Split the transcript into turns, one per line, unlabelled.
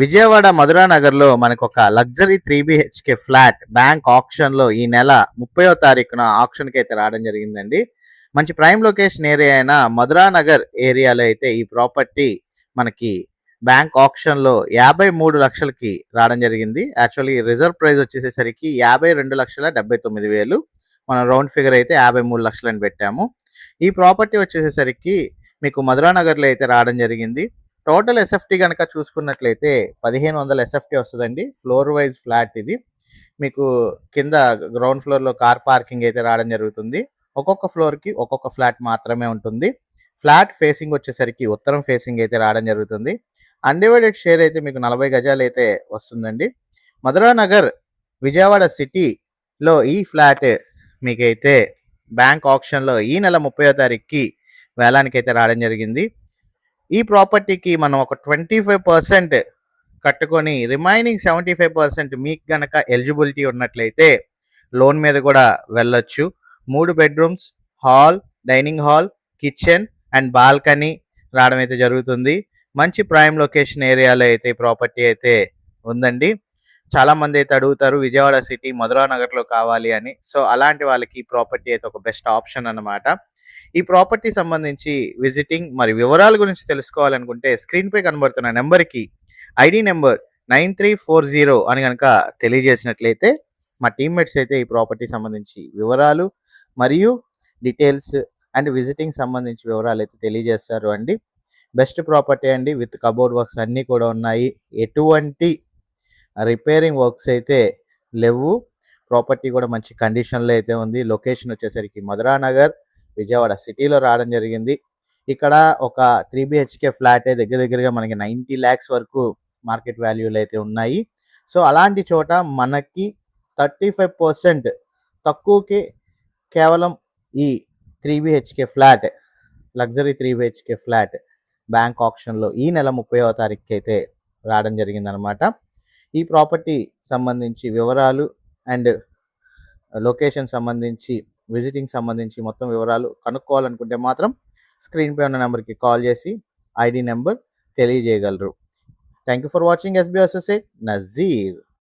విజయవాడ మధురా నగర్లో మనకు ఒక లగ్జరీ 3 BHK ఫ్లాట్ బ్యాంక్ ఆప్షన్లో ఈ నెల 30వ తారీఖున ఆప్షన్కి అయితే రావడం జరిగిందండి. మంచి ప్రైమ్ లొకేషన్ ఏరియా అయిన మధురా నగర్ ఏరియాలో అయితే ఈ ప్రాపర్టీ మనకి బ్యాంక్ ఆప్షన్లో 53 లక్షలకి రావడం జరిగింది. యాక్చువల్లీ రిజర్వ్ ప్రైస్ వచ్చేసేసరికి 52,79,000. మనం రౌండ్ ఫిగర్ అయితే 53 లక్షలు అని పెట్టాము. ఈ ప్రాపర్టీ వచ్చేసేసరికి మీకు మధురా నగర్లో అయితే రావడం జరిగింది. టోటల్ ఎస్ఎఫ్టీ కనుక చూసుకున్నట్లయితే 1500 ఎస్ఎఫ్టీ వస్తుందండి. ఫ్లోర్ వైజ్ ఫ్లాట్ ఇది. మీకు కింద గ్రౌండ్ ఫ్లోర్లో కార్ పార్కింగ్ అయితే రావడం జరుగుతుంది. ఒక్కొక్క ఫ్లోర్కి ఒక్కొక్క ఫ్లాట్ మాత్రమే ఉంటుంది. ఫ్లాట్ ఫేసింగ్ వచ్చేసరికి ఉత్తరం ఫేసింగ్ అయితే రావడం జరుగుతుంది. అన్డివైడెడ్ షేర్ అయితే మీకు 40 గజాలు అయితే వస్తుందండి. మధురా నగర్ విజయవాడ సిటీలో ఈ ఫ్లాట్ మీకైతే బ్యాంక్ ఆప్షన్లో ఈ నెల 30వ తారీఖుకి వేలానికి అయితే రావడం జరిగింది. ఈ ప్రాపర్టీకి మనం ఒక 25% కట్టుకొని రిమైనింగ్ 75% మీకు గనక ఎలిజిబిలిటీ ఉన్నట్లయితే లోన్ మీద కూడా వెళ్ళొచ్చు. 3 bedrooms, hall, dining hall, kitchen and balcony రావడం అయితే జరుగుతుంది. మంచి ప్రైమ్ లొకేషన్ ఏరియాలో అయితే ఈ ప్రాపర్టీ అయితే ఉందండి. చాలా మంది అయితే అడుగుతారు విజయవాడ సిటీ మధురా నగర్లో కావాలి అని. సో అలాంటి వాళ్ళకి ఈ ప్రాపర్టీ అయితే ఒక బెస్ట్ ఆప్షన్ అన్నమాట. ఈ ప్రాపర్టీ సంబంధించి విజిటింగ్ మరి వివరాల గురించి తెలుసుకోవాలనుకుంటే స్క్రీన్ పై కనబడుతున్న నెంబర్కి ఐడి నెంబర్ 9340 అని కనుక తెలియజేసినట్లయితే మా టీమ్మేట్స్ అయితే ఈ ప్రాపర్టీ సంబంధించి వివరాలు మరియు డీటెయిల్స్ అండ్ విజిటింగ్ సంబంధించి వివరాలు అయితే తెలియజేస్తారు అండి. బెస్ట్ ప్రాపర్టీ అండి, విత్ కబోర్డ్ వర్క్స్ అన్నీ కూడా ఉన్నాయి. ఎటువంటి రిపేరింగ్ వర్క్స్ అయితే లేవు. ప్రాపర్టీ కూడా మంచి కండిషన్లో అయితే ఉంది. లొకేషన్ వచ్చేసరికి మధురా నగర్ విజయవాడ సిటీలో రావడం జరిగింది. ఇక్కడ ఒక 3 BHK ఫ్లాట్ దగ్గర దగ్గరగా మనకి 90 lakhs వరకు మార్కెట్ వాల్యూలు అయితే ఉన్నాయి. సో అలాంటి చోట మనకి 35% తక్కువకి కేవలం ఈ 3 BHK flat, luxury 3 BHK flat bank ఆప్షన్లో ఈ నెల 30వ తారీఖుకి అయితే రావడం జరిగిందనమాట. ఈ ప్రాపర్టీ సంబంధించి వివరాలు అండ్ లొకేషన్ సంబంధించి విజిటింగ్ సంబంధించి మొత్తం వివరాలు కనుక్కోవాలనుకుంటే మాత్రం స్క్రీన్ పై ఉన్న నెంబర్కి కాల్ చేసి ఐడి నెంబర్ తెలియజేయగలరు. Thank you for watching. SB associate Nazir.